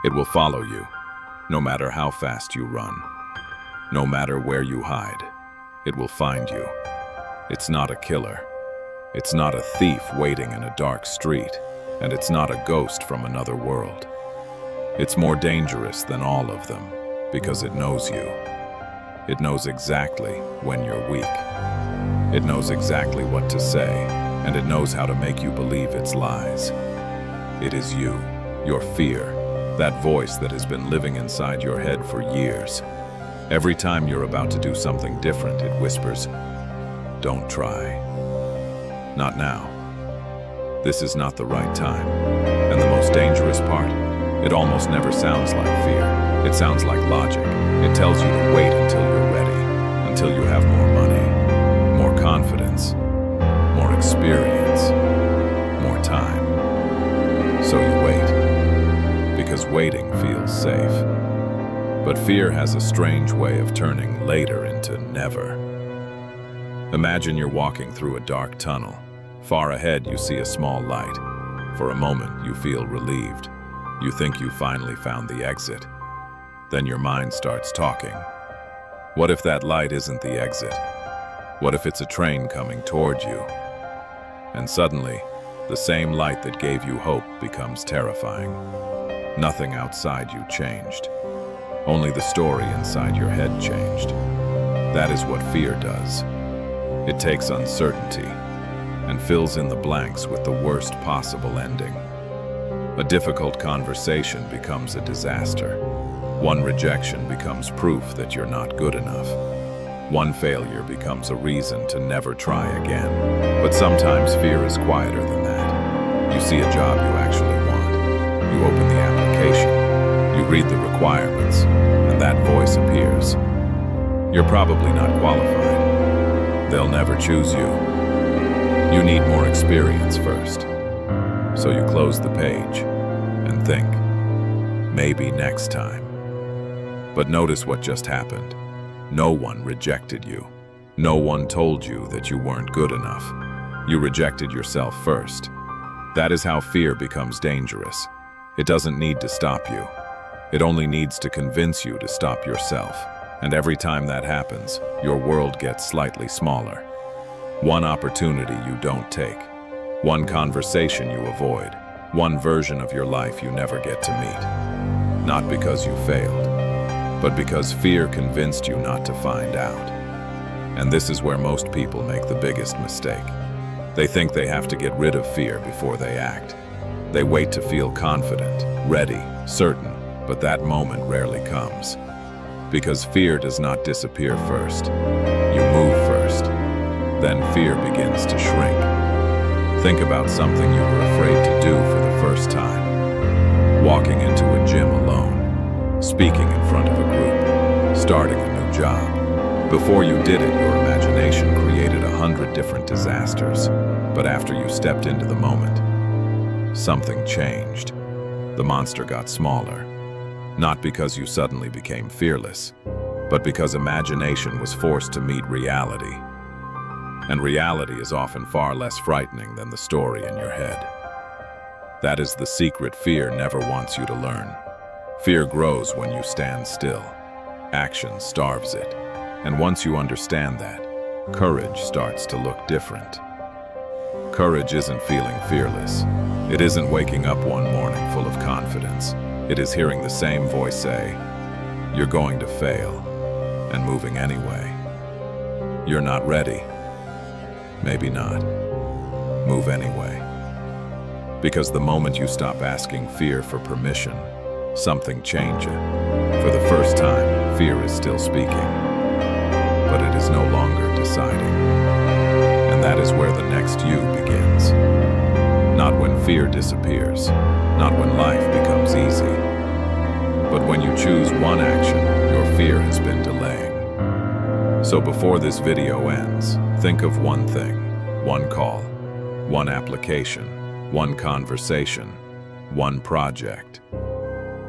It will follow you, no matter how fast you run, no matter where you hide. It will find you. It's not a killer. It's not a thief waiting in a dark street, and it's not a ghost from another world. It's more dangerous than all of them because it knows you. It knows exactly when you're weak. It knows exactly what to say, and it knows how to make you believe its lies. It is you, your fear, that voice that has been living inside your head for years. Every time you're about to do something different, it whispers, "Don't try. Not now. This is not the right time." And the most dangerous part, it almost never sounds like fear. It sounds like logic. It tells you to wait until you're ready, until you have more money, more confidence, more experience, more time. So you wait, because waiting feels safe. But fear has a strange way of turning later into never. Imagine you're walking through a dark tunnel. Far ahead, you see a small light. For a moment, you feel relieved. You think you finally found the exit. Then your mind starts talking. What if that light isn't the exit? What if it's a train coming toward you? And suddenly, the same light that gave you hope becomes terrifying. Nothing outside you changed. Only the story inside your head changed. That is what fear does. It takes uncertainty and fills in the blanks with the worst possible ending. A difficult conversation becomes a disaster. One rejection becomes proof that you're not good enough. One failure becomes a reason to never try again. But sometimes fear is quieter than that. You see a job you actually want. You open the application. You read the requirements, and that voice appears. You're probably not qualified. They'll never choose you. You need more experience first. So you close the page and think, maybe next time. But notice what just happened. No one rejected you. No one told you that you weren't good enough. You rejected yourself first. That is how fear becomes dangerous. It doesn't need to stop you. It only needs to convince you to stop yourself. And every time that happens, your world gets slightly smaller. One opportunity you don't take. One conversation you avoid. One version of your life you never get to meet. Not because you failed, but because fear convinced you not to find out. And this is where most people make the biggest mistake. They think they have to get rid of fear before they act. They wait to feel confident, ready, certain, but that moment rarely comes. Because fear does not disappear first. You move first. Then fear begins to shrink. Think about something you were afraid to do for the first time. Walking into a gym alone. Speaking in front of a group. Starting a new job. Before you did it, your imagination created 100 different disasters. But after you stepped into the moment, something changed. The monster got smaller. Not because you suddenly became fearless, but because imagination was forced to meet reality. And reality is often far less frightening than the story in your head. That is the secret fear never wants you to learn. Fear grows when you stand still. Action starves it. And once you understand that, courage starts to look different. Courage isn't feeling fearless. It isn't waking up one morning full of confidence. It is hearing the same voice say, "You're going to fail," and moving anyway. You're not ready. Maybe not. Move anyway. Because the moment you stop asking fear for permission, something changes. For the first time, fear is still speaking, but it is no longer deciding. And that is where the next you begins. Not when fear disappears, not when life becomes easy, but when you choose one action your fear has been delaying. So before this video ends, think of one thing, one call, one application, one conversation, one project,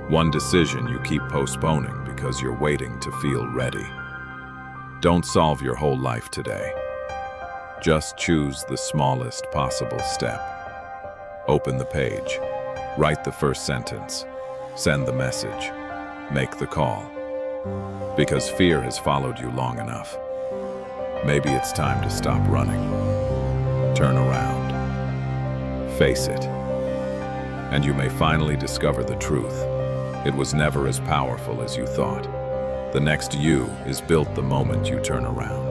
one decision you keep postponing because you're waiting to feel ready. Don't solve your whole life today. Just choose the smallest possible step. Open the page, write the first sentence, Send the message. Make the call. Because fear has followed you long enough. Maybe it's time to stop running. Turn around. Face it. And you may finally discover the truth. It was never as powerful as you thought. The next you is built the moment you turn around.